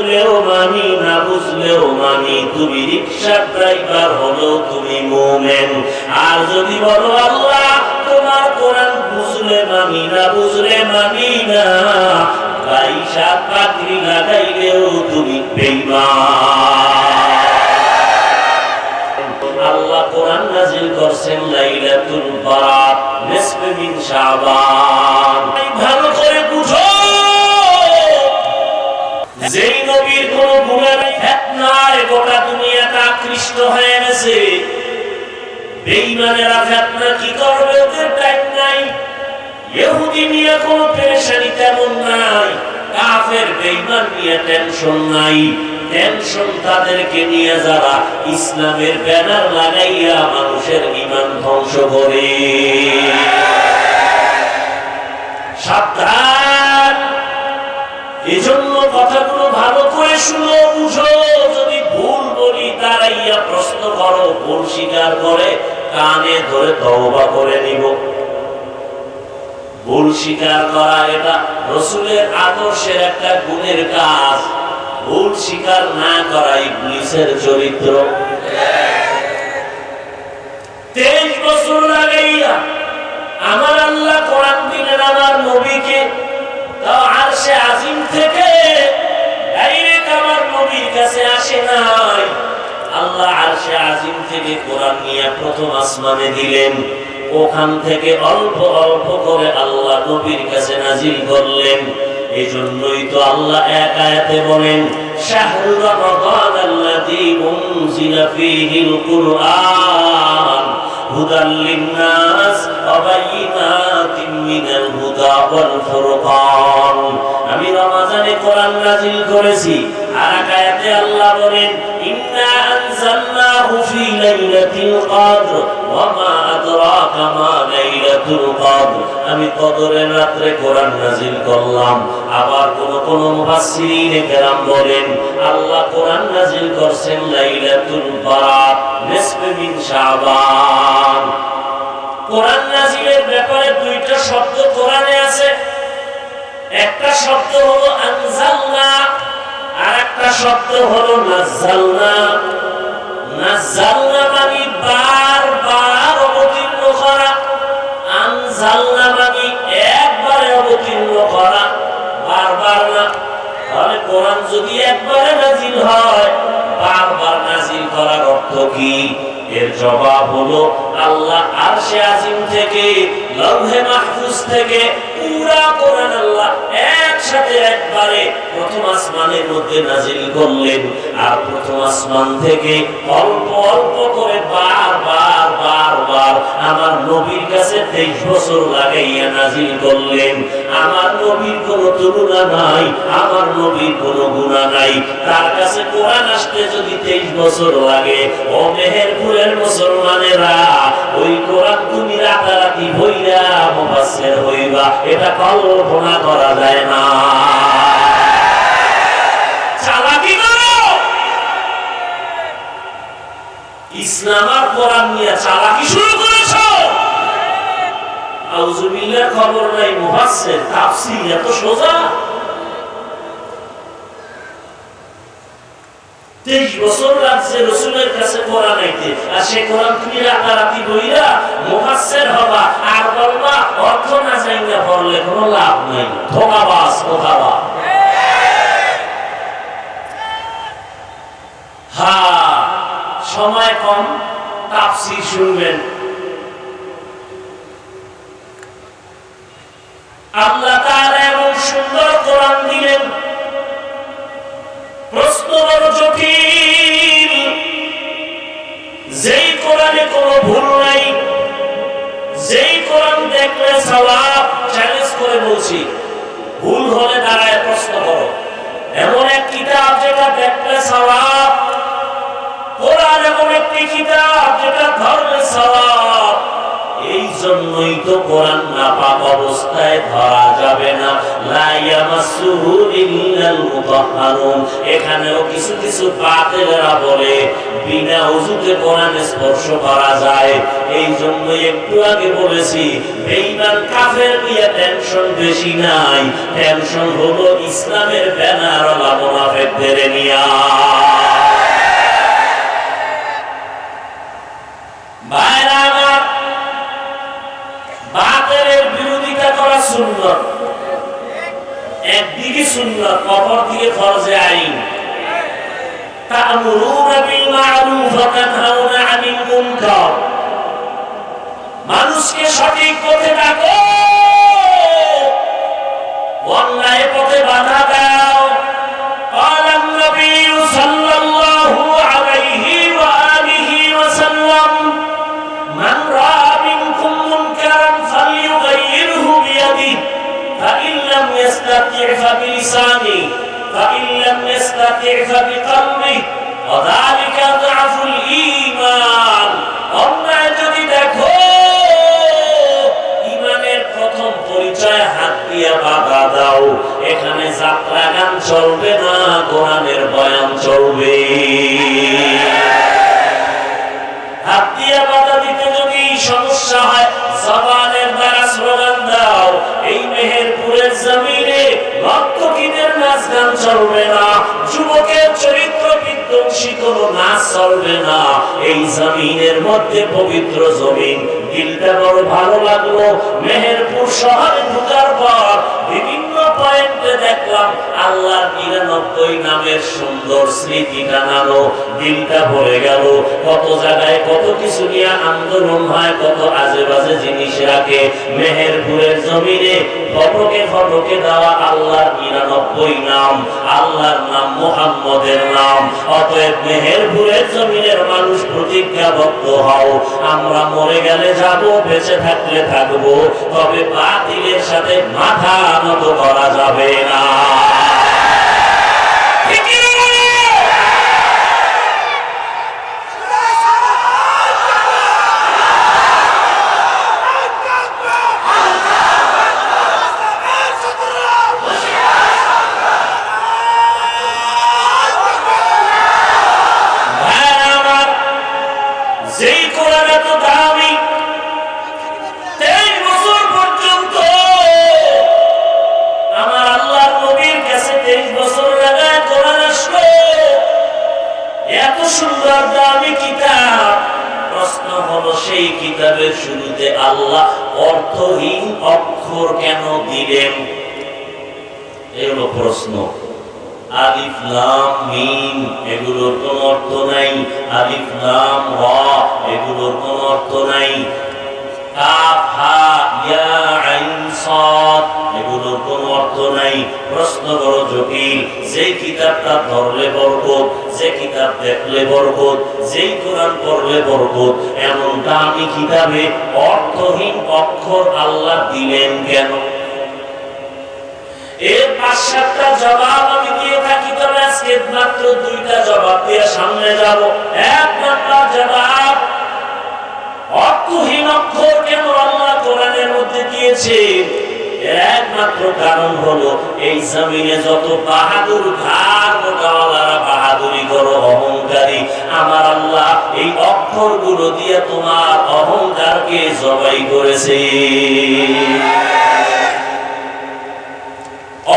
বুঝলেও মানি, না বুঝলেও মানি, তুমি রিকশার ড্রাইভার হলেও তুমি মুমিন। আর যদি বলো আল্লাহ তোমার কোরআন বুঝলে মানি, না বুঝলে মানি না, বাইশা পাগড়ি লাগাইলেও তুমি বেঈমান। আল্লাহ কোরআন নাযিল করছেন লাইলাতুল বারাত, নিসফে মিন শাবান। ভালো করে বুঝো, যেই নবীর কোন গুনাহ নাই, ফিতনায় গোটা দুনিয়াটা আকৃষ্ট হয়ে গেছে। বেঈমানেরা ফিতনা কি করবে ওদের টাইম নাই। ইহুদি নিয়ে কোনো পেরেশানি তেমন নাই, কাফের বেঈমান নিয়ে টেনশন নাই। টেনশন তাদেরকে নিয়ে যারা ইসলামের ব্যানার লাগাইয়া মানুষের ঈমান ধ্বংস করে। সাবধান, এজন্য কথাগুলো ভালো করে শুনো, বুঝো। যদি ভুল বলি দাঁড়াইয়া প্রশ্ন করো, ভুল স্বীকার করে কানে ধরে তওবা করে নিব। ভুল স্বীকার করা এটা রাসূলের আদর্শের একটা গুণের কাজ। ভুল স্বীকার না করা ইবলিসের চরিত্র। 23 বছর লাগাইয়া আমার আল্লাহ কোরআন দিলেন আমার নবীকে, তাও আরশে আজিম থেকে ডাইরেক্ট আমার নবীর কাছে আসে নাই। আল্লাহ আরশে আজিম থেকে কোরআন নিয়ে প্রথম আসমানে দিলেন, ওখান থেকে অল্প অল্প করে আল্লাহ নবীর কাছে নাজিল করলেন। এজন্যই তো আল্লাহ এক আয়াতে বলেন, শাহরু রমাদানাল্লাযী উনজিলা ফীহিল কুরআন হুদাল লিন্নাস ওয়া বাইয়িনাতিন মিনাল হুদা ওয়াল ফুরকান। আমি রমজানে কোরআন নাযিল করেছি। আর এক আয়াতে আল্লাহ বলেন, ইন্না আনজালনাহু ফী লাইলাতিল কদর ওয়া মা আদরাকা মা লাইলাতুল কদর। আমি কদরের রাতে কোরআন নাযিল করলাম। আবার কোন মুফাসসিরিনে কেরাম বলেন, আল্লাহ কোরআন নাযিল করেছেন লাইলাতুল বারাত, নিসফে মিন শাবান। কোরআন নাযিলের ব্যাপারে দুইটা শব্দ কোরআনে আছে। একটা শব্দ হলো আনজালনা, আর একটা শব্দ হলো নাযালনা। নাযালনা মানে বারবার অবতীর্ণ করা, আনজালনা মানে একবারে অবতীর্ণ করা, বারবার না। তাহলে কোরআন যদি একবারে নাযিল হয়, বারবার নাযিল করার অর্থ কি? এর জবাব হলো আল্লাহ আরশে আজিম থেকে, লৌহে মাহফুজ থেকে পুরা কোরআন আল্লাহ একসাথে একবারে প্রথম আসমানের মধ্যে নাযিল করলেন। আর প্রথম আসমান থেকে অল্প অল্প করে বারবার বারবার আমার নবীর কাছে 23 বছর লাগাইয়া নাযিল করলেন। আমার নবীর কোনো তুলনা নাই, আমার নবীর কোনো গুনাহ নাই। তার কাছে কোরআন আসতে যদি 23 বছর লাগে, ও মেহেরপুরের মুসলমানেরা, ওই কোরআন তুমি রাতারাতি হইয়া মুফাসসির হইবা, এটা কল্পনা করা যায় না। চালাকি করো, ইসলাম আর কোরআন নিয়ে চালাকি শুরু করেছো। আউযুবিল্লাহ, খবর নাই মুফাসসির তাফসীর এত সোজা। 23 বছর লাগছে রাসূলের কাছে কোরআন আইতে, আর সে কোরআন তুমি রাতারাতি বইরা মুফাসসির হবা, আর বলবা অর্থ না জাইনা পড়লে কোনো লাভ নাই। ধোঁকাবাজ, কথাবাজ। হ্যাঁ, সময় কম, তাফসীর শুনবেন। আল্লাহ তাআলা এমন সুন্দর কোরআন দিলেন, প্রশ্ন বড় জটিল। যেই কোরআনে কোনো ভুল নাই, যেই কোরআন দেখলে সওয়াব, চ্যালেঞ্জ করে বলছি, ভুল হলে দাঁড়ায় প্রশ্ন করো। এমন এক কিতাব যেটা দেখলে সওয়াব, কোরআন এমন একটি কিতাব যেটা ধরলে সওয়াব। এই জন্যই তো কোরআন নাপাক অবস্থায় ধরা যাবে না, লা ইয়ামাসসুহু ইল্লাল মুতাহহারুন। এখানেও কিছু কিছু বাতিলরা বলে বিনা ওযুতে কোরআন স্পর্শ করা যায়। এই জন্য একটু আগে বলেছি বেঈমান কাফের নিয়ে টেনশন বেশি নাই, টেনশন হলো ইসলামের ব্যানারওয়ালা মুনাফিকদের নিয়ে। ভাইরা আমার, বাতিলের বিরোধিতা করা সুন্নাত, একদিকে সুন্নাত অপরদিকে ফরজে আইন। তা'মুরুনা বিল মা'রুফ ওয়া তানহাউনা আনিল মুনকার, মানুষকে সঠিক পথে ডাকো, অন্যায় পথে বাধা দাও। ক্বালা নবী সাল্লাল্লাহু আলাইহি ওয়া আলিহি ওয়া সাল্লাম, মান রাআ মিনকুম মুনকারান ফালইয়ুগাইয়িরহু বিয়াদিহি ফাইন লাম ইস্তাতি' ফাবিলিসানিহি ফাইন লাম ইস্তাতি' ফাবিকলবিহি ওয়া যালিকা আযআফুল ঈমান। অন্যায় যদি দেখো, ঈমানের প্রথম পরিচয় হাত দিয়ে বাধা দাও। এখানে যাত্রা গান চলবে না, কোরআনের বয়ান চলবে। হাত দিয়ে বাধা দিতে যদি সমস্যা হয়, জবানের দ্বারা স্লোগান দাও। এই মেহেরপুরের জমিনে নর্তকীদের নাচ গান চলবে না, যুবকের চরিত্র বিধ্বংসী কোনো নাচ চলবে না। এই জমিনের মধ্যে পবিত্র জমিন, দিলটা বড় ভালো লাগলো। মেহেরপুর শহরে ঢোকার পর বিভিন্ন পয়েন্টে দেখলাম আল্লাহর 99 নামের সুন্দর স্মৃতি টানানো, দিলটা ভরে গেল। কত জায়গায় কত কিছু নিয়ে আন্দোলন হয়, কত আজে বাজে জিনিস রাখে। মেহেরপুরের জমিনে ফটকে ফটকে দেওয়া আল্লাহর 99 নাম, আল্লাহর নাম মুহাম্মদের নাম। অতএব মেহেরপুরের জমিনের মানুষ প্রতিজ্ঞাবদ্ধ হও, আমরা মরে গেলে যাব, বেঁচে থাকলে থাকবো, তবে বাতিলের সাথে মাথা নত করা যাবে না। যেই কোরআন এত দামি, 23 বছর পর্যন্ত আমার আল্লাহর নবীর কাছে 23 বছর লাগায় কোরআন আসলো। এত সুন্দর দামি কিতাব, প্রশ্ন হলো সেই কিতাবের শুরুতে আল্লাহ অর্থহীন অক্ষর কেন দিলেন? এই হলো প্রশ্ন। আলিফ লাম মিম এগুলোর কোনো অর্থ নাই, আলিফ লাম রা এগুলোর কোনো অর্থ নাই, কাফ হা ইয়া আইন সাদ এগুলোর কোনো অর্থ নাই। প্রশ্ন বড় জটিল। যেই কিতাবটা ধরলে বরকত, যে কিতাব দেখলে বরকত, যেই কোরআন পড়লে বরকত, এমন দামি কিতাবে অর্থহীন অক্ষর আল্লাহ দিলেন কেন? এর 5-7টা জবাব আমি দিয়ে থাকি, তবে আজকে মাত্র 2টা জবাব দিয়ে সামনে যাব। 1 নাম্বার জবাব, অর্থহীন অক্ষর কেন আল্লাহ কোরআনের মধ্যে দিয়েছে? এর একমাত্র কারণ হলো এই জমিনে যত বাহাদুর ঘাড় মোটাওয়ালারা বাহাদুরি করো, অহংকারী, আমার আল্লাহ এই অক্ষরগুলো দিয়ে তোমার অহংকারকে জবাই করেছে।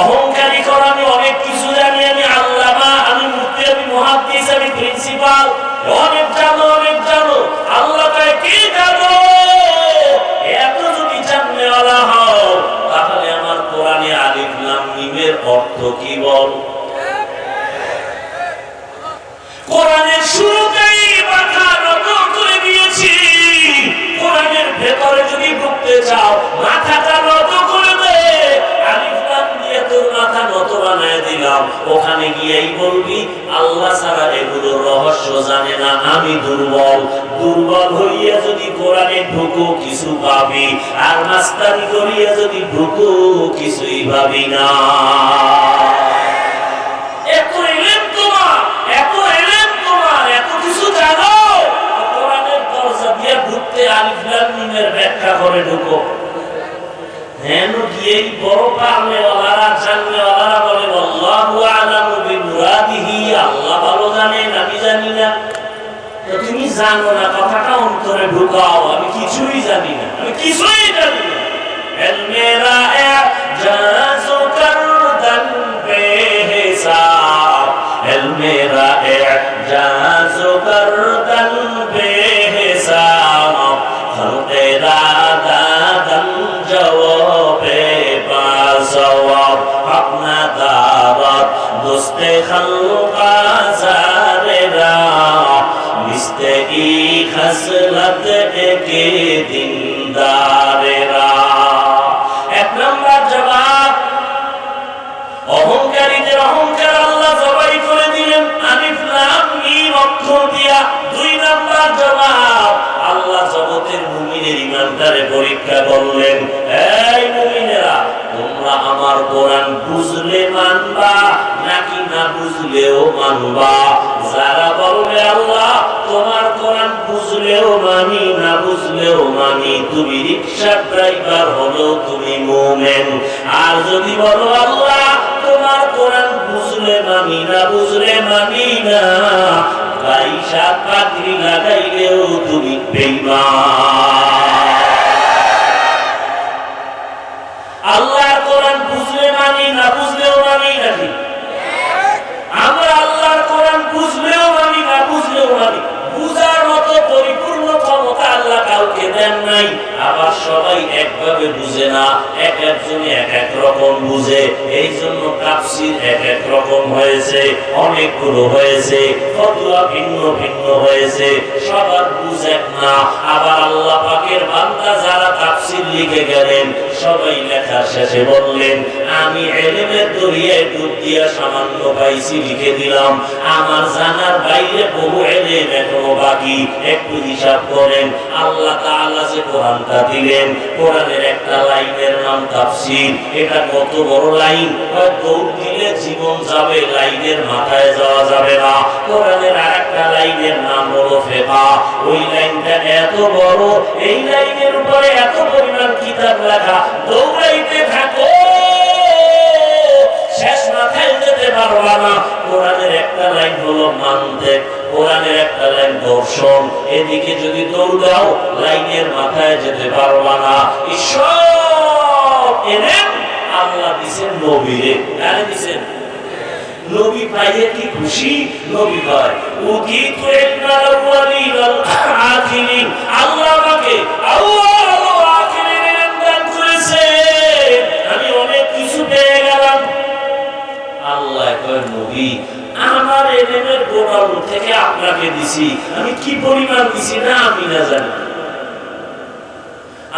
অহংকারী করা, আমি অনেক কিছু জানি, আমি আল্লামা, আমি মুফতি, আমি মুহাদ্দিস, আমি প্রিন্সিপাল, অনেক জানো, অনেক জানো। আল্লাহ কয় কি জানো? এত যদি জাননেওয়ালা হও, তাহলে আমার কোরআনে আলিফ লাম মিমের অর্থ কি বল? কোরআনের শুরুতেই মাথা নত করে দিয়েছি। কোরআনের ভেতরে যদি ঢুকতে চাও, মাথাটা নত করে দে। আলিফ লাম দিয়ে তোর মাথা নত বানায় দিলাম, ওখানে গিয়েই বলবি আল্লাহ ছাড়া এগুলোর রহস্য জানে না, আমি দুর্বল। দুর্বল হইয়া যদি কোরআনে ঢুকো কিছু পাবি, আর মাস্তানি করিয়া যদি ঢুকো কিছুই পাবি না। এত ইলম তোমার, এত ইলম তোমার, এত কিছু জানো, কোরআনের দরজা দিয়ে ঢুকতে আলিফ লাম মিমের ব্যাখ্যা করে এই বড় পারনেওয়ালারা জাননেওয়ালারা বলে আল্লাহু আ'লামু বিমুরাদিহি, আল্লাহ ভালো জানেন, আমি জানি না। তো তুমি জানো না কথাটা অন্তরে ঢুকাও, আমি কিছুই জানি না, আমি কিছুই জানি না। মেরা ইজাজু করদান বেহিসাব, মেরা ইজাজু করদান বেহিসাব, খলকেরা দাদন জওয়াবে বাজওয়াব, আপনা দাওয়াত দোস্তে খলকা জারেরা, মিস্তে ই খসলত একে দিনদারেরা। এক নম্বর জবাব, অহংকারীদের অহংকার আল্লাহ জবাই করে দিলেন আলিফ লাম মিম অক্ষর দিয়া। দুই নম্বর জবাব, আল্লাহ জগতের মুমিনের ঈমানটারে পরীক্ষা করলেন, এই মুমিনেরা তোমরা আমার কোরআন বুঝলে মানবা নাকি না বুঝলেও মানবা? যারা বলবে আল্লাহ তোমার কোরআন বুঝলেও মানি না বুঝলেও মানি, তুমি রিকশা ড্রাইভার হলেও তুমি মুমিন। আর যদি বলো আল্লাহ তোমার কোরআন বুঝলে মানি না বুঝলে মানি না, পয়সা পাগড়ি লাগাইলেও তুমি বেঈমান। আল্লাহর কোরআন বুঝলে মানি না বুঝলেও মানি নাকি? আমরা আল্লাহর কোরআন বুঝলেও মানি না বুঝলেও মানি। বুঝার মতো পরিপূর্ণ ক্ষমতা আল্লাহ কাউকে দেন নাই, আবার সবাই একভাবে বুঝে না, এক একজনে এক এক রকম বুঝে। এই জন্য তাফসীর এক এক রকম হয়েছে, অনেকগুলো হয়েছে, ফতোয়া ভিন্ন ভিন্ন হয়েছে, সবার বুঝ এক না। আবার আল্লাহ পাকের বান্দা যারা তাফসীর লিখে গেলেন, সবাই লেখার শেষে বললেন আমি ইলমের দরিয়ায় ডুব দিয়া সামান্য পাইছি লিখে দিলাম, আমার জানার বাইরে বহু ইলম এখনো বাকি। একটু হিসাব করেন, আল্লাহ তাআলা যে কোরআনটা দিলেন, কোরআনের একটা লাইনের নাম তাফসীর। এটা কত বড় লাইন, দৌড় দিলে জীবন যাবে, লাইনের মাথায় যাওয়া যাবে না। কোরআনের আরেকটা লাইনের নাম হলো ফিকহ। ওই লাইনটা এত বড়, এই লাইনের উপরে এত পরিমাণ কিতাব লেখা, দৌড়াইতে থাকো, শেষ মাথায় যেতে পারবা না। কোরআনের একটা লাইন হলো মানতিক, কোরআনের একটা লাইন দর্শন, এদিকে যদি দৌড় দাও লাইনের মাথায় যেতে পারবা না। ঈশ্বর এলেন আল্লাহ দিছেন নবীরে, কারে দিছেন? নবী পাইয়ে কি খুশি? নবী পায় উতিতু ইলমাল আউয়ালিন ওয়াল আখিরিন, আল্লাহ আমাকে আউয়াল ও আখিরের ইলম দান করেছে, আমি অনেক কিছু পেয়ে গেলাম। আল্লাহ কয় নবী আমার ইলমের গোড়াল থেকে আপনাকে দিছি, আমি কি পরিমাণ দিছি না আমি না জানি।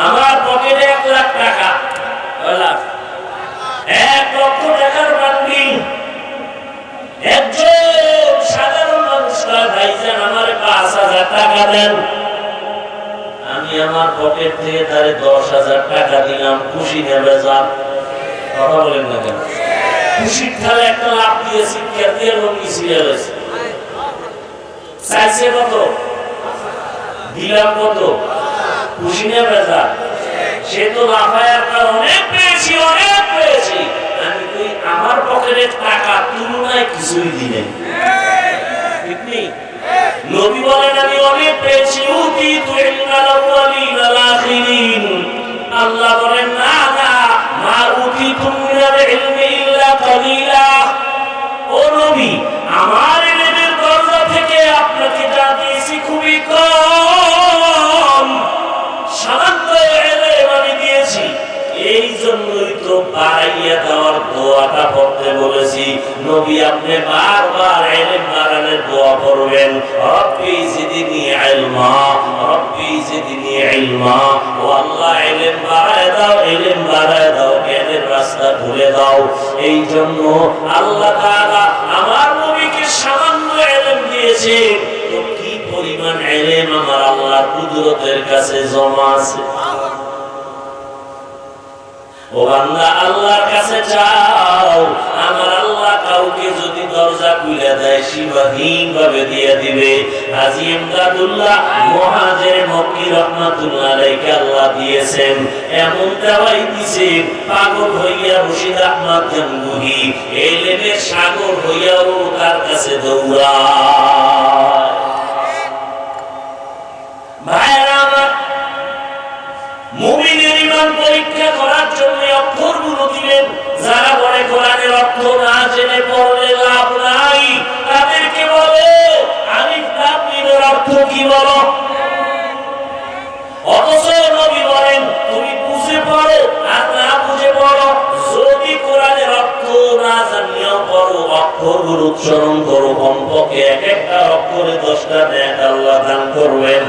আমার পকেটে 1 লাখ টাকা, 1 লক্ষ টাকার বান্ডিল। একজন সাধারণ মানুষ ভাইজান আমার 5,000 টাকা দেন, আমি আমার পকেট থেকে তারে 10,000 টাকা দিলাম, খুশি নেবে যান। কথা বলেন না কেন? খুশির ঠালে একটা লাভ দিয়ে শিক্ষা দিয়ে লঙ্গি ছিঁড়ে রয়েছে। চাইছে কত? দিলাম কত? খুশি নেবে যান। সে তো লাফায়ার অনেক পেয়েছি অনেক পেয়েছি, আমি কই আমার পকেটের টাকা তুলনায় কিছুই দিলেন। ঠিক নেই? নবী বলেন আমি অনেক পেয়েছি, উতিতু ইলমাল আউয়ালিন ওয়াল আখিরিন। আল্লাহ বলেন না না, মা উতিতু মিনাল ইলমি ইল্লা কালিলা। ও নবী আমার ইলমের দরজা থেকে আপনাকে যা দিয়েছি খুবই কম, সামান্য ইলম আমি দিয়েছি। এই জন্যই তো বাড়াইয়া দেওয়ার দোয়াটা পড়তে বলেছি। নবী আপনি বারবার ইলম বাড়ানোর দোয়া করবেন, রব্বি জিদনি ইলমা, রব্বি জিদনি ইলমা। ও আল্লাহ ইলম বাড়ায় দাও, ইলম বাড়ায় দাও, জ্ঞানের রাস্তা খুলে দাও। এই জন্য আল্লাহ তাআলা আমার নবীকে সামান্য ইলম দিয়েছে, তো কি পরিমাণ ইলম আমার আল্লাহর কুদরতের কাছে জমা আছে। ও বান্দা আল্লাহর কাছে চাও, আমার আল্লাহ কাউকে যদি দরজা খুলে দেয় সীমাহীন ভাবে দিয়ে দিবে। হাজী ইমদাদুল্লাহ মুহাজির মক্কি রাহমাতুল্লাহ আলাইহি আল্লাহ দিয়েছেন, এমন দেওয়াই দিছে পাগল হইয়া রশিদ আহমদ জঙ্গুহি এলেমের সাগর হইয়াও তার কাছে দৌড়ায়। ভাইরা আমার, মুমিনের ঈমান পরীক্ষা করার জন্য অক্ষরগুলো দিলেন। যারা বলে কোরআনের অর্থ না জেনে পড়লে লাভ নাই, তাদেরকে বলো আলিফ লাম মিমের অর্থ কি বলো। অথচ নবী বলেন তুমি বুঝে পড়ো আর না বুঝে পড়ো, যদি কোরআনের অর্থ না জানিও পড়ো, অক্ষরগুলো উচ্চারণ করো, কমপক্ষে এক একটা অক্ষরে 10টা নেক আল্লাহ দান করবেন।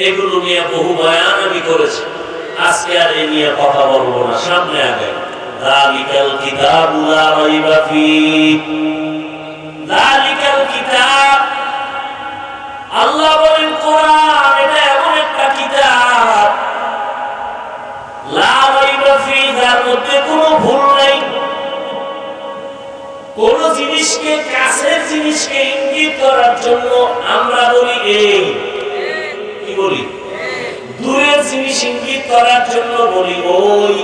এগুলো নিয়ে বহু বয়ান আমি করেছি, আজকে আর এ নিয়ে কথা বলবো না, সামনে আগে। যালিকাল কিতাবু লা রাইবা ফীহি, যালিকাল কিতাব, আল্লাহ বলেন কোরআন এটা এমন একটা কিতাব, লা রাইবা ফীহি, যার মধ্যে কোনো ভুল নাই। কোন জিনিসকে, কাছের জিনিসকে ইঙ্গিত করার জন্য আমরা বলি এই, কি বলি? দূরের জিনিস ইঙ্গিত করার জন্য বলি ওই।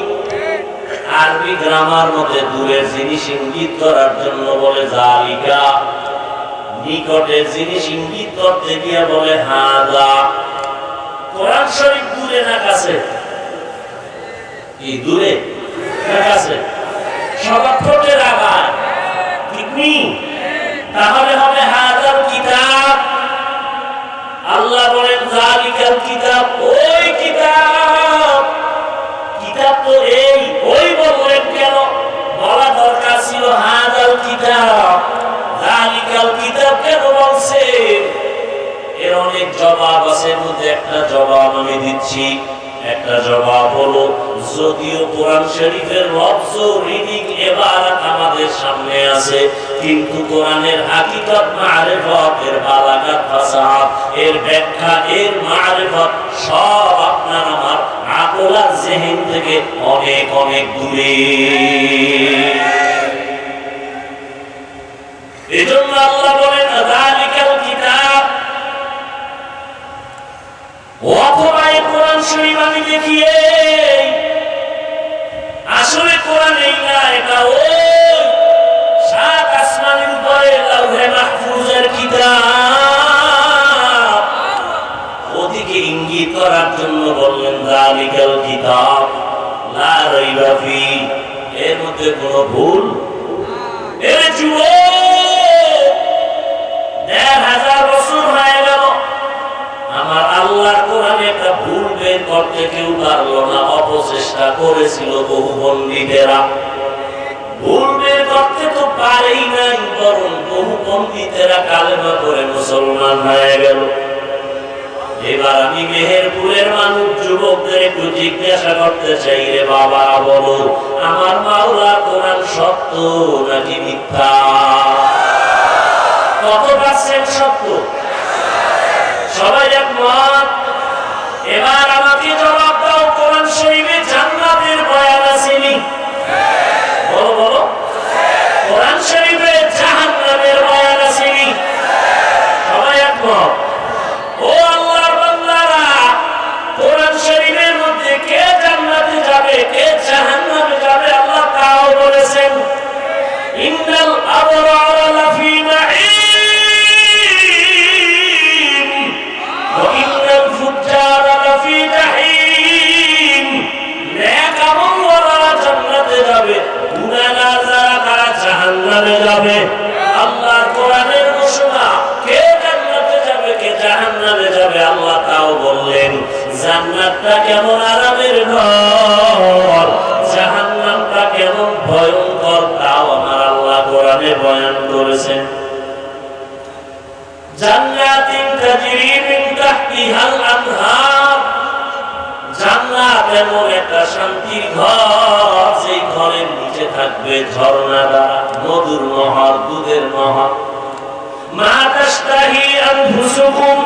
আরবি গ্রামার মধ্যে দূরের জিনিস ইঙ্গিত করার জন্য বলে যালিকা, নিকটের জিনিস ইঙ্গিত করতে গিয়ে বলে হাযা। কোরআন শরীফ দূরে না কাছে? কি দূরে না কাছে? সবার ঠোঁটের আগায়, ঠিক নেই? তাহলে হবে হাযাল কিতাব। আল্লাহ বলেন যালিকাল কিতাব, ওই কিতাব। কিতাব তো এই, ওই বললেন কেন? বলা দরকার ছিল হাযাল কিতাব। যালিকাল কিতাব কেন বলছেন? এর অনেক জবাব আছে, মধ্যে একটা জবাব আমি দিচ্ছি। একটা জবাব হলো, যদিও কোরআন শরীফের লফজ রিডিং ইবারত আমাদের সামনে আছে, কিন্তু কোরআনের হাকিকত, মারিফত, এর বালাগাত, ফাসাহাত, এর ব্যাখ্যা, এর মারিফত সব আপনার আমার আকল আর যিহন থেকে অনেক অনেক দূরে। এজন্য আল্লাহ বলেন যালিকাল কিতাব। অথবা এই কোরআন শরীফ আমি দেখিয়ে আসলে কোরআন এই না, এটা ওই 7 আসমানের উপরে লাউহে মাহফুজের কিতাব, ওদিকে ইঙ্গিত করার জন্য বললেন যালিকাল কিতাব লা রাইবা ফীহি, এর মধ্যে কোনো ভুল। এর যুবক ১,৫০০ বছর হয়ে গেল, আমার আল্লাহর কোরআনে একটা ভুল বের করতে কেউ পারলো না। অপচেষ্টা করেছিল বহু পণ্ডিতেরা, ভুল বের করতে তো পারেই নাই, বরং বহু পণ্ডিতেরা কালেমা করে মুসলমান হয়ে গেল। এবার আমি মেহেরপুরের মানুষ যুবকদের একটু জিজ্ঞাসা করতে চাই, রে বাবা বলো, আমার মাওলা কোরআন সত্য নাকি মিথ্যা? কত পার্সেন্ট সত্য? সবাই একমত? এবার আমাকে জবাব দাও, কোরআন শরীফে জান্নাতের বয়ান আসেনি? বলো বলো। কোরআন শরীফে জাহান্নামের বয়ান আসেনি? সবাই একমত? ও আল্লাহর বান্দারা, কোরআন শরীফের মধ্যে কে জান্নাতে যাবে, কে জাহান্নামে যাবে আল্লাহ তাও বলেছেন। ইন্নাল আবরারা লাফি নাঈম ওয়া ইন্নাল ফুজ্জারা লাফি জাহিম। নেক আমলওয়ালারা জান্নাতে যাবে, গুনাহগার যারা তারা জাহান্নামে যাবে। আল্লাহর কোরআনের ঘোষণা, কে জান্নাতে যাবে কে জাহান্নামে যাবে আল্লাহ তাও বললেন। জান্নাতটা কেমন আরামের ঘর, জাহান্নামটা কেমন ভয়ঙ্কর, তাও আমার আল্লাহ কোরআনে বয়ান করেছেন। জান্নাতিন তাজরি মিন তাহতিহাল আনহার, জান্নাত এমন একটা শান্তির ঘর, যেই ঘরের নিচে থাকবে ঝর্ণাধারা, মধুর নহর, দুধের নহর। মা তাশতাহি আনফুসুকুম,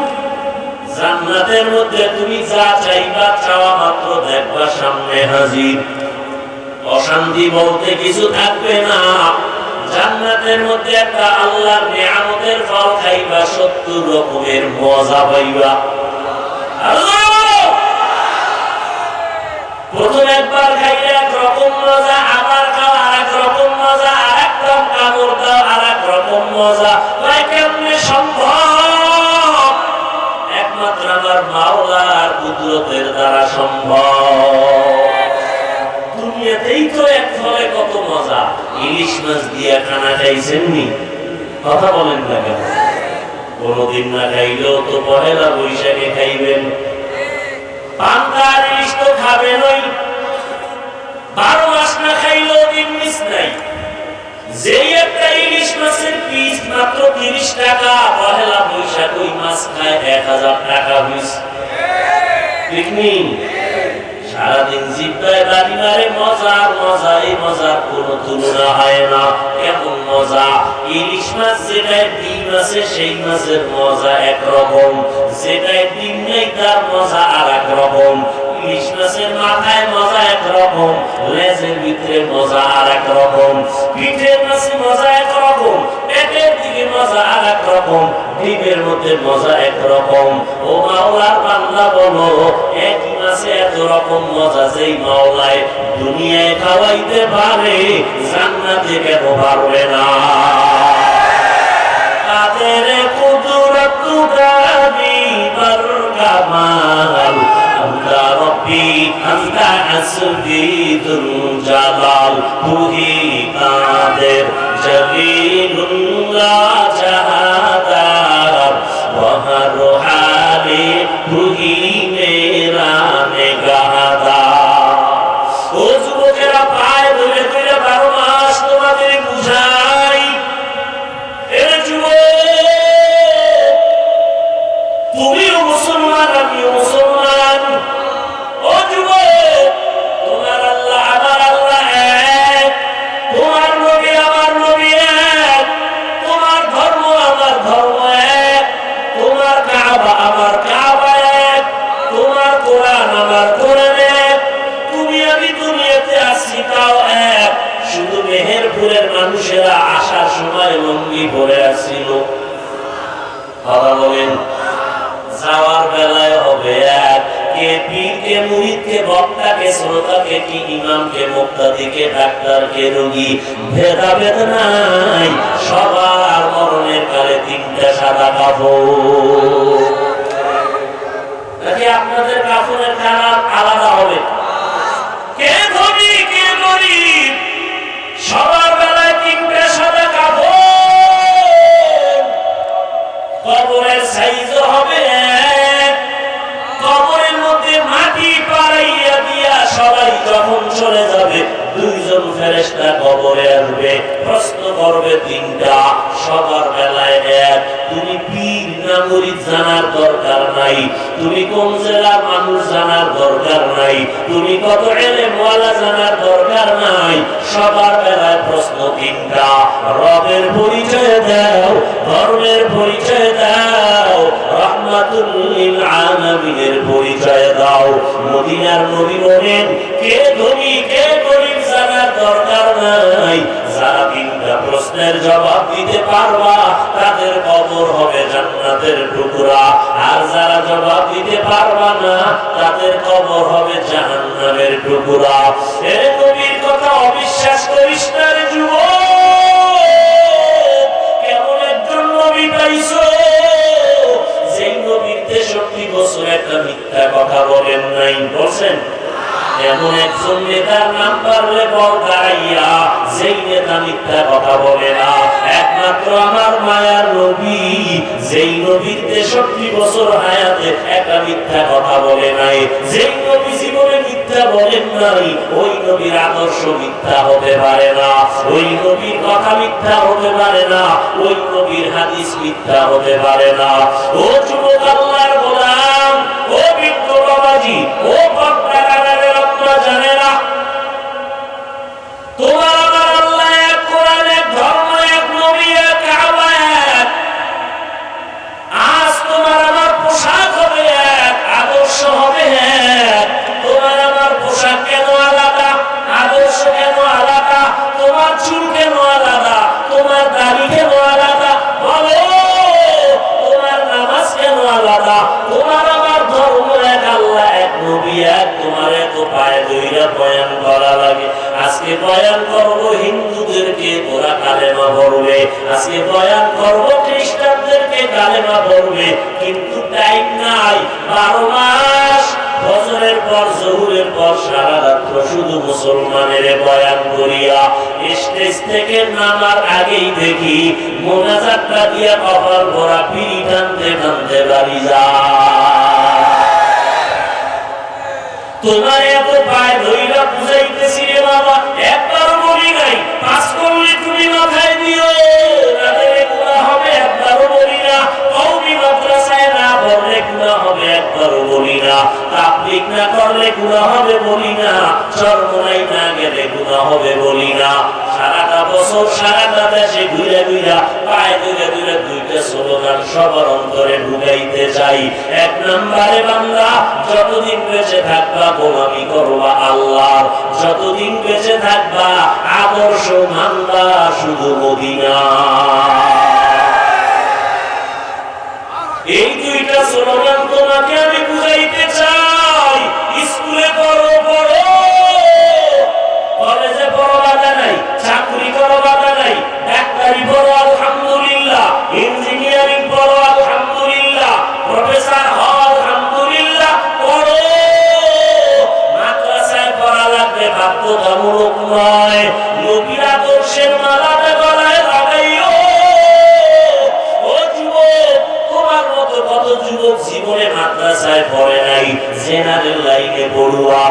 জান্নাতের মধ্যে তুমি যা চাইবা চাওয়া মাত্র দেখবা সামনে হাজির। অশান্তি বলতে কিছু থাকবে না। জান্নাতের মধ্যে একটা আল্লাহর নিয়ামতের ফল খাইবা, 70 রকমের মজা পাইবা। প্রথম একবার খাইলে একরকম মজা, আবার খাওয়া আরেক রকম মজা, আরেকদম কামড় দাও আরেক রকম মজা। কেমনে সম্ভব? একমাত্র আমার মাওলার কুদরতের দ্বারা সম্ভব। দুনিয়াতেই তো এক ফলে কত মজা। ইলিশ মাছ দিয়া খানা খাইছেন নি? কথা বলেন না কেন? কোনদিন না খাইলেও তো পহেলা বৈশাখে খাইবেন। পান্তার ইলিশ তো খাবেনই, 12 মাস না খাইলেও দিন মিস নাই। যেই একটা ইলিশ মাছের পিস মাত্র 30 টাকা, পহেলা বৈশাখ ওই মাছ খায় 1000 টাকা পিস। ঠিক নেই? সারাদিন জিব্বায় বাড়ি মারে মজা মজা, এই মজার কোনো তুলনা হয় না। কেমন মজা! ইলিশ মাছ যেটায় ডিম আছে সেই মাছের মজা একরকম, যেটায় ডিম নেই তার মজা আর এক রকম। ইলিশ মাছের মাথায় মজা একরকম, লেজের ভিতরে মজা আর এক রকম, পিঠের মাছে মজা একরকম, পেটের দিকে মজা আর এক রকম, ডিমের মধ্যে মজা একরকম। ও মাওলার বান্দা বলো, একই মাছে এত রকম মজা যেই মাওলায় দুনিয়ায় খাওয়াইতে পারে, জান্নাতে কেন পারবে না? কাদের কুদরত গাবি বার কামাল, আল্লাহ রব্বি আল্লাহ আসবিদুল জালাল, তুহি কাদের জলিলুল্লাহ জাহাদার, বহর হালে তুহি মেরা নেগাদা। ও যুবকেরা, পায়ে ধরে ধরে 12 মাস তোমাদের বুঝাই। তুমিও মুসলমান, আমিও মুসলমান। ও যুবক, তোমার আল্লাহ আমার আল্লাহ এক, তোমার নবী আমার নবী এক, তোমার ধর্ম আমার ধর্ম এক, তোমার কাবা আমার কাবা এক, তোমার কোরআন আমার কোরআন এক। তুমি আমি দুনিয়াতে আসছি তাও এক। শুধু মেহেরপুরের মানুষেরা আসার সময় লুঙ্গি পরে আসছিল। কথা বলেন, যাওয়ার বেলায় হবে এক। কে পীর, কে মুরিদ, কে বক্তা, কে শ্রোতা, কে কি ইমাম, কে মুক্তাদি, কে ডাক্তার, কে রোগী, ভেদাভেদ নাই। সবার মরণের কালে 3টা সাদা কাপড়। নাকি আপনাদের কাপড়ের কালার আলাদা হবে? কে ধনী, কে গরিব, সবার বেলায় 3টা সাদা কাপড়। কবরের সাইজ হবে এক। কবরের মধ্যে মাটি পাড়াইয়া দিয়া সবাই যখন চলে যাবে, 2 জন ফেরেশতা কবরে আসবে, প্রশ্ন করবে 3টা, সবার বেলায় এক। তুমি পীর না মুরিদ জানার দরকার নাই, তুমি কোন জেলার মানুষ জানার দরকার নাই, তুমি কত ইলম ওয়ালা জানার দরকার নাই। সবার বেলায় প্রশ্ন 3টা। রবের পরিচয় দাও, ধর্মের পরিচয় দাও, রাহমাতুল লিল আলামিনের পরিচয় দাও। মদিনার নবী বলেন, কে ধনী কে গরিব জানার দরকার নাই। যারা 3টা প্রশ্নের জবাব দিতে পারবা, তাদের কবর হবে জান্নাতের টুকরা। আর যারা জবাব দিতে পারবা না, তাদের কবর হবে জাহান্নামের টুকরা। এই নবীর কথা অবিশ্বাস করিস না রে যুবক। কেমন একজন নবী পাইছো, যেই নবীর 63 বছর একটা মিথ্যা কথা বলেন নাই? বলছেন? এমন একজন নেতার নাম পারলে বল দাঁড়াইয়া, যেই নেতা মিথ্যা কথা বলে না। একমাত্র আমার মায়ার নবী, যেই নবীর 63 বছর হায়াতে একটা মিথ্যা কথা বলে নাই, যেই নবী জীবনে মিথ্যা বলেন নাই, ওই নবীর আদর্শ মিথ্যা হতে পারে না, ওই নবীর কথা মিথ্যা হতে পারে না, ওই নবীর হাদিস মিথ্যা হতে পারে না। ও যুবক আল্লাহর গোলাম, ও বৃদ্ধ বাবাজি, ও পর্দার আম্মা জানেরা, তোমার আমার আল্লাহ এক, কোরআন এক, ধর্ম এক, নবী এক, কাবা এক। আজ তোমার আমার পোশাক হবে এক, আদর্শ হবে এক। তোমার আমার পোশাক কেন আলাদা, আদর্শ আজকে বয়ান করব হিন্দুদেরকে ওরা কালেমা পড়বে, আজকে বয়ান করব খ্রিস্টানদেরকে কালেমা পড়বে, কিন্তু টাইম নাই। 12 মাস ফজরের পর জোহরের পর সারা রাত্র শুধু মুসলমানের বয়ান করিয়া স্টেজ থেকে নামার আগেই দেখি মোনাজাতটা দিয়া কপাল ভরা পিড়ি টানতে টানতে বাড়ি তোমার এত পায় ধইরা বুঝাইতেছি রে বাবা, একবার বলি নাই পাস করলে তুমি মাথায় দিও রাতের গুনাহ হবে, একবারও বলি না। কওমি মাদ্রাসায় না পড়লে গুনাহ হবে, একবারও বলি না। তাবলীগ না করলে গুনাহ হবে বলি না, চরমোনাই না গেলে গুনাহ হবে বলি না। সারাটা বছর সারাটা দেশে ঘুরে ঘুরে পায়ে ধরে ধরে দুইটা স্লোগান সবার অন্তরে ঢুকাইতে চাই। এক নম্বরে বান্দা, যতদিন বেঁচে থাকবা গোলামি করবা আল্লাহর, যতদিন বেঁচে থাকবা আদর্শ মানবা শুধু মদিনা। এই দুইটা স্লোগান তোমাকে আমি বুঝাইতে চাই। স্কুলে পড়ো পড়ো, কলেজে পড়ো বাধা নাই, চাকরি করো বাধা নাই, ডাক্তারি পড়ো আলহামদুলিল্লাহ, ইঞ্জিনিয়ারিং পড়ো আলহামদুলিল্লাহ, প্রফেসর হও আলহামদুলিল্লাহ, পড়ো। মাদ্রাসায় পড়া লাগবে বাধ্যতামূলক নয়। নবীর আদর্শের মালাটা গলায় লাগাইও। ও যুবক, তোমার মতো কত যুবক জীবনে মাদ্রাসায় পড়ে নাই, জেনারেল লাইনে পড়ুয়া,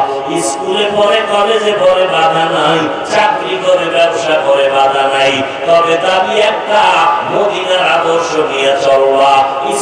স্কুলে পড়ে কলেজে পড়ে বাধা নাই, চাকরি করে ব্যবসা করে বাধা নাই, তবে দাবি একটা, মদিনার আদর্শ নিয়ে চলবা।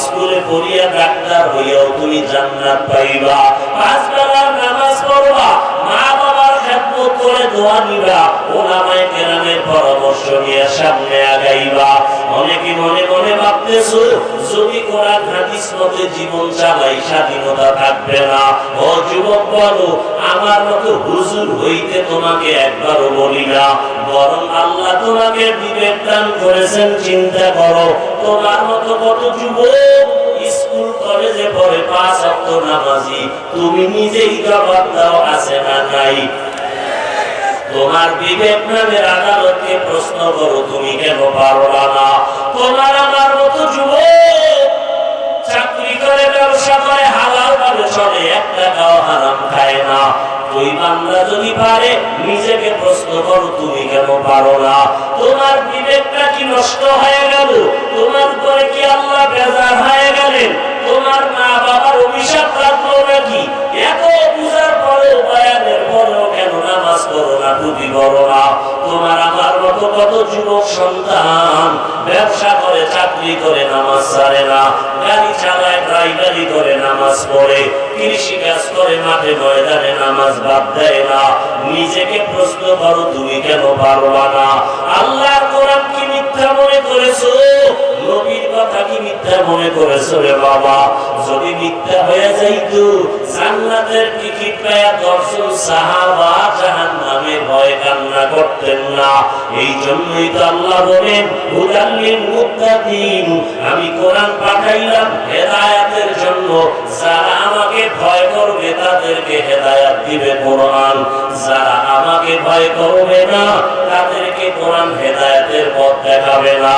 স্কুলে পড়িয়া ডাক্তার হইয়াও তুমি জান্নাত পাইবা, 5 বেলার নামাজ পড়বা, মা বাবার খেদমত করে দোয়া নিবা, ওলামায়ে কেরামের পরামর্শ নিয়ে সামনে আগাইবা। অনেকে মনে মনে ভাবতেছো যদি কোরআন হাদিস মতে জীবন চালাই স্বাধীনতা থাকবে না। ও যুবক বলো, আমার মতো হুজুর হইতে তোমাকে একবারও বলি না, বরং আল্লাহ তোমাকে বিবেক দান করেছেন। চিন্তা করো, তোমার মতো কত যুবক স্কুল কলেজে পড়ে 5 ওয়াক্ত নামাজি, তুমি নিজেই জবাব দাও আছে না নাই? তোমার বিবেক নামের আদালতকে প্রশ্ন করো, তুমি কেন পারলা না? তোমার আমার মতো যুবক চাকরি করে ব্যবসা করে হালাল ভাবে চলে, 1 টাকাও হারাম খায় না। ওই বান্দা যদি পারে, নিজেকে প্রশ্ন করো তুমি কেন পারো না? তোমার বিবেকটা কি নষ্ট হয়ে গেল? তোমার উপরে কি আল্লাহ বেজার হয়ে গেলেন? তোমার মা বাবার অভিশাপ লাগলো নাকি? এত বুঝার পরেও বয়ানের পরেও কেন নামাজ পড়ো না, টুপি পড়ো না? তোমার আমার মতো কত যুবক সন্তান ব্যবসা করে, চাকরি করে, নামাজ ছাড়ে না, গাড়ি চালায়, ড্রাইভারি করে, নামাজ পড়ে, কৃষি কাজ করে, মাঠে ময়দানে নামাজ বাদ দেয় না। নিজেকে প্রশ্ন করো, তুমি কেন পারবা না? আল্লাহর কোরআন কি মিথ্যা মনে করেছো? নবীর কথা কি মিথ্যা মনে করেছো রে বাবা? যদি মিথ্যা হয়ে যাইতো, জান্নাতের টিকিট পায়া 10 জন সাহাবা জাহান্নামের ভয়ে কান্না করতেন না। এই জন্যই তো আল্লাহ বলেন, হুদাল লিল মুত্তাকিন, আমি কোরআন পাঠাইলাম হেদায়েতের জন্য। যারা আমাকে ভয় করবে তাদেরকে হেদায়েত দিবে কোরআন, যারা আমাকে ভয় করবে না তাদেরকে কোরআন হেদায়েতের পথ দেখাবে না।